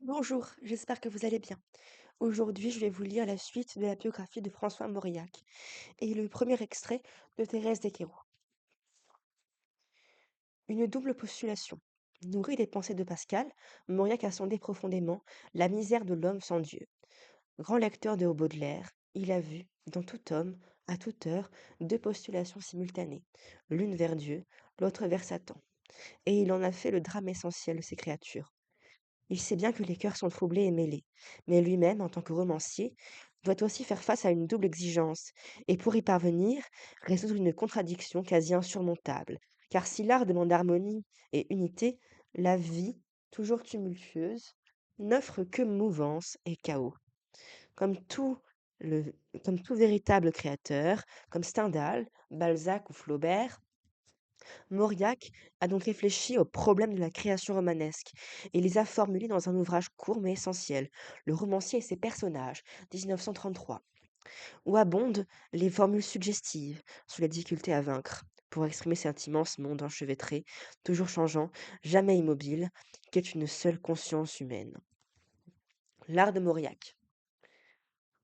Bonjour, j'espère que vous allez bien. Aujourd'hui, je vais vous lire la suite de la biographie de François Mauriac et le premier extrait de Thérèse Desqueraux. Une double postulation. Nourri des pensées de Pascal, Mauriac a sondé profondément la misère de l'homme sans Dieu. Grand lecteur de Baudelaire, il a vu, dans tout homme, à toute heure, deux postulations simultanées, l'une vers Dieu, l'autre vers Satan, et il en a fait le drame essentiel de ces créatures. Il sait bien que les cœurs sont troublés et mêlés, mais lui-même, en tant que romancier, doit aussi faire face à une double exigence, et pour y parvenir, résoudre une contradiction quasi insurmontable. Car si l'art demande harmonie et unité, la vie, toujours tumultueuse, n'offre que mouvance et chaos. Comme tout, le, comme tout véritable créateur, comme Stendhal, Balzac ou Flaubert, Mauriac a donc réfléchi aux problèmes de la création romanesque et les a formulés dans un ouvrage court mais essentiel, Le romancier et ses personnages, 1933, où abondent les formules suggestives sur les difficultés à vaincre pour exprimer cet immense monde enchevêtré, toujours changeant, jamais immobile, qu'est une seule conscience humaine. L'art de Mauriac.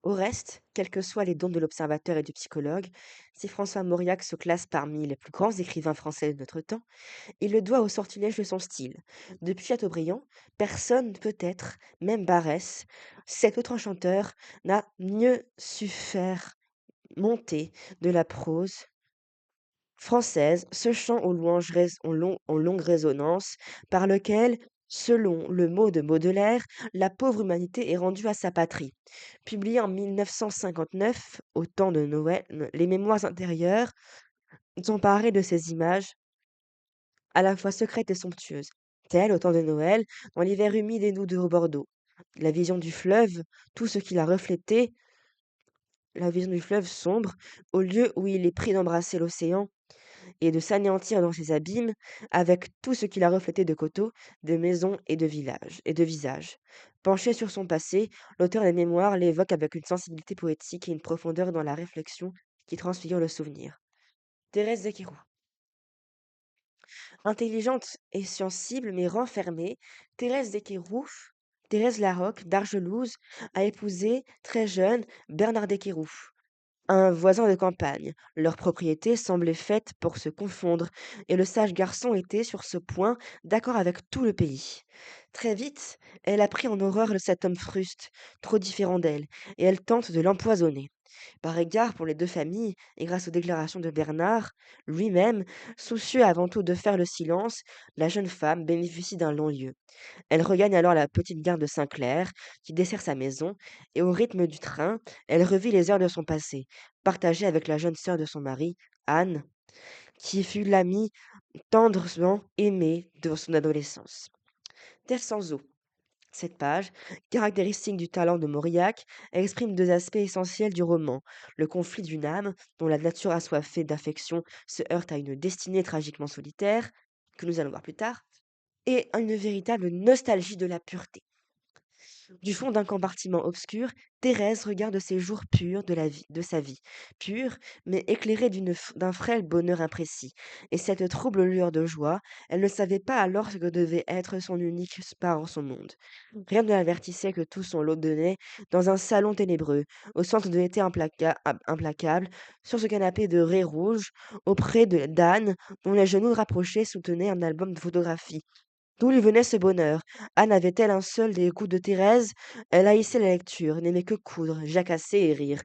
Au reste, quels que soient les dons de l'observateur et du psychologue, si François Mauriac se classe parmi les plus grands écrivains français de notre temps, il le doit au sortilège de son style. Depuis Chateaubriand, personne peut-être, même Barrès, cet autre enchanteur, n'a mieux su faire monter de la prose française ce chant aux louanges en longue résonance, par lequel, selon le mot de Baudelaire, la pauvre humanité est rendue à sa patrie. Publié en 1959, au temps de Noël, les Mémoires intérieures sont parés de ces images à la fois secrète et somptueuse, telle, au temps de Noël, dans l'hiver humide et doux de Bordeaux. La vision du fleuve, tout ce qu'il a reflété, la vision du fleuve sombre, au lieu où il est pris d'embrasser l'océan et de s'anéantir dans ses abîmes, avec tout ce qu'il a reflété de coteaux, de maisons et de villages et de visages. Penché sur son passé, l'auteur des mémoires l'évoque avec une sensibilité poétique et une profondeur dans la réflexion qui transfigure le souvenir. Thérèse Zekirou. Intelligente et sensible, mais renfermée, Thérèse Desquéroux, Thérèse Larocque d'Argelouse, a épousé, très jeune, Bernard Desquéroux, un voisin de campagne. Leur propriété semblait faite pour se confondre, et le sage garçon était, sur ce point, d'accord avec tout le pays. Très vite, elle a pris en horreur cet homme fruste, trop différent d'elle, et elle tente de l'empoisonner. Par égard pour les 2 familles et grâce aux déclarations de Bernard lui-même, soucieux avant tout de faire le silence, la jeune femme bénéficie d'un long lieu. Elle regagne alors la petite gare de Saint-Clair, qui dessert sa maison, et au rythme du train, elle revit les heures de son passé, partagées avec la jeune sœur de son mari, Anne, qui fut l'amie tendrement aimée de son adolescence. Terre sans eau. Cette page, caractéristique du talent de Mauriac, exprime deux aspects essentiels du roman. Le conflit d'une âme, dont la nature assoiffée d'affection se heurte à une destinée tragiquement solitaire, que nous allons voir plus tard, et une véritable nostalgie de la pureté. Du fond d'un compartiment obscur, Thérèse regarde ces jours purs de sa vie, purs, mais éclairés d'un frêle bonheur imprécis. Et cette trouble lueur de joie, elle ne savait pas alors ce que devait être son unique part en son monde. Rien ne l'avertissait que tout son lot donnait dans un salon ténébreux, au centre de l'été implacable, sur ce canapé de raie rouge, auprès d'Anne, dont les genoux rapprochés soutenaient un album de photographies. D'où lui venait ce bonheur? Anne avait-elle un seul des goûts de Thérèse? Elle haïssait la lecture, n'aimait que coudre, jacasser et rire.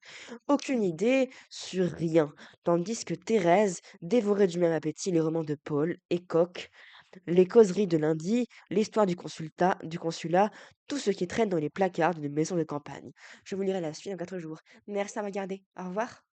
Aucune idée sur rien, tandis que Thérèse dévorait du même appétit les romans de Paul et Koch, les causeries de lundi, l'histoire du consulat, tout ce qui traîne dans les placards d'une maison de campagne. Je vous lirai la suite dans 4 jours. Merci à m'avoir regardé. Au revoir.